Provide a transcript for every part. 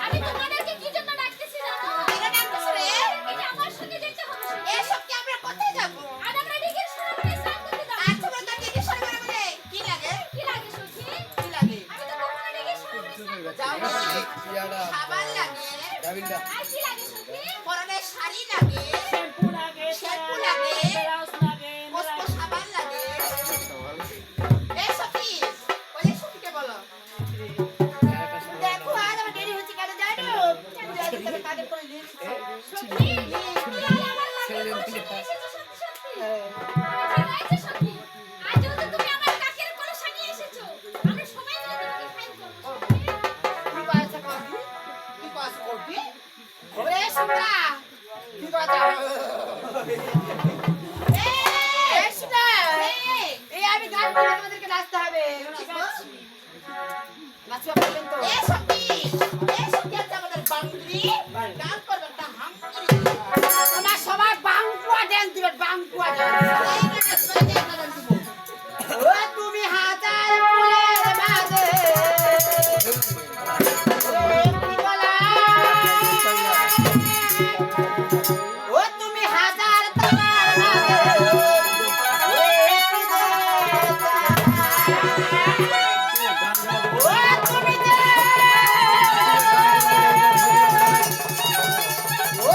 আমি তোমাদেরকে কি জন্য ডাকতেছি জানো? এটা ডাকতেছ রে? এটা আমার সঙ্গে যেতে হবে। এসব কি আমরা কোথায় যাব? আর আমরা ডিগের সরমনে স্নান করতে যাব। আচ্ছা বলতো ডিগের সরবরাহ বলে কি লাগে? কি লাগে সখী? কি লাগে? আমি তো কখনো ডিগের সরমনে স্নান করতে যাও যাই না। সাবান লাগে, আর কি লাগে সখী? পরনে শাড়ি লাগে, শ্যাম্পু লাগে, শ্যাম্পু লাগে, ব্রাউজ লাগে, কসকো সাবান লাগে। এই সখী, বলে সখীকে বলো। দেখো আজ আমার দেরি হচ্ছে কেন জানো? তুমি কাজে করে দিয়েছি। সখী, তুমি আমার কাকের কলসি নিয়ে এসেছো সত্যি সত্যি। ঠিক আছে সখী। আজ যেহেতু তুমি আমার কাকের কলসি নিয়ে এসেছো, আমরা সবাই মিলে তোমাকে খাইয়ে করবো। কি করেছে করবি? কি করেছে করবি? ওরে সুন্দরা, কি কথা? এই সুন্দর, এই আমি গান বলবো তোমাদেরকে নাচতে হবে। ঠিক আছে? নাচবা বললেন তো? এই সত্যি আছে আমাদের বাঙালি গান করবে একটা হাম করে দিবে। তোমরা সবাই বাংকুয়া ড্যান্স দিবে, বাংকুয়া ড্যান্স। ও তুমি হাজার ফুলের মাঝে ও তুমি হাজার তারার মাঝে ও তুমি যে ও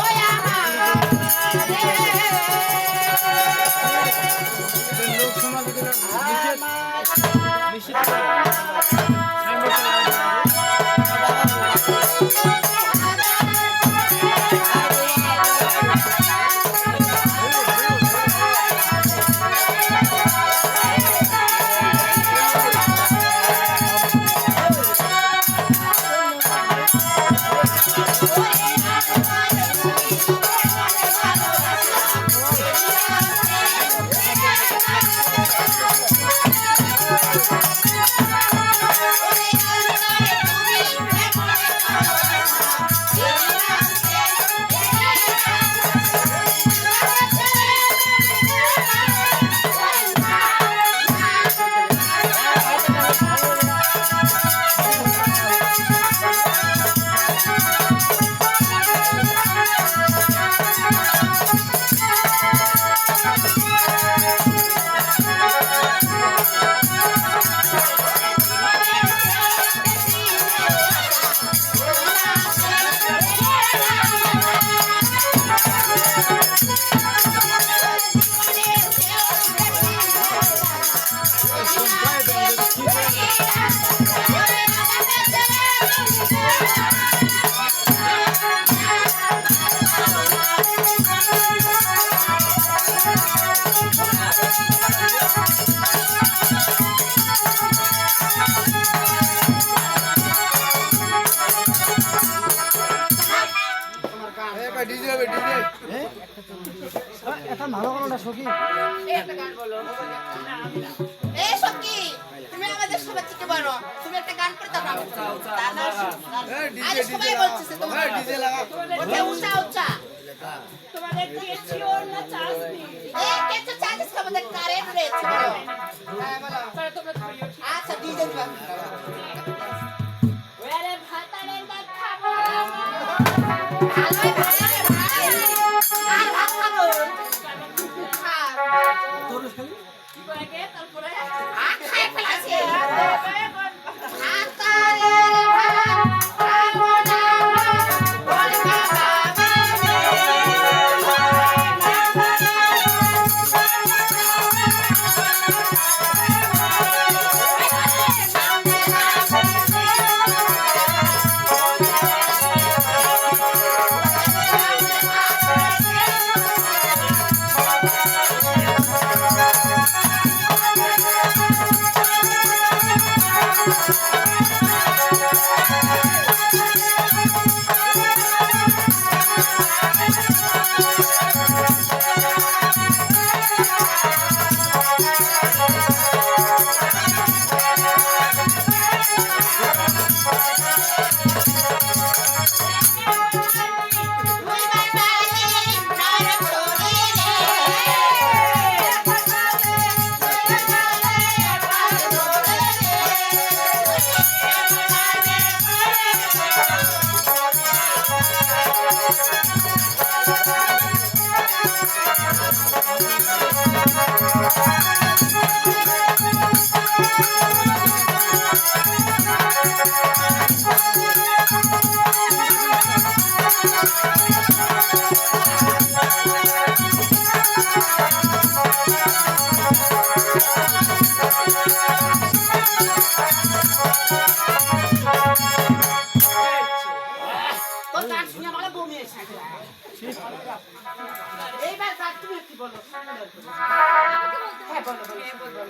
এখন ভালো করো না সখী। একটা গান বলো। এই সখী, তুমি আমাদের সবার থেকে বড়। তুমি একটা গান করতে পারো। তা না, আজ সবাই বলছে তোমার ডিজে লাগা। ওটা উঁচা উঁচা। তোমাদের কেচিওর না চাসনি? এই কেচো চাইছিস আমাদের কারেন্ট রয়েছে। হ্যাঁ বলো। তাহলে তোমরা ধরিও। আচ্ছা ডিজে দিবা। ওরে ভাতারের ভাত খাবো। ভালোই ভালো ভাই। আর ভাত খাবো। কি করে গে তারপরে? আর খাই ফেলাছি। ভাতারের ভাত খাবো না। বলে বাবা হ্যাঁ বলো বলো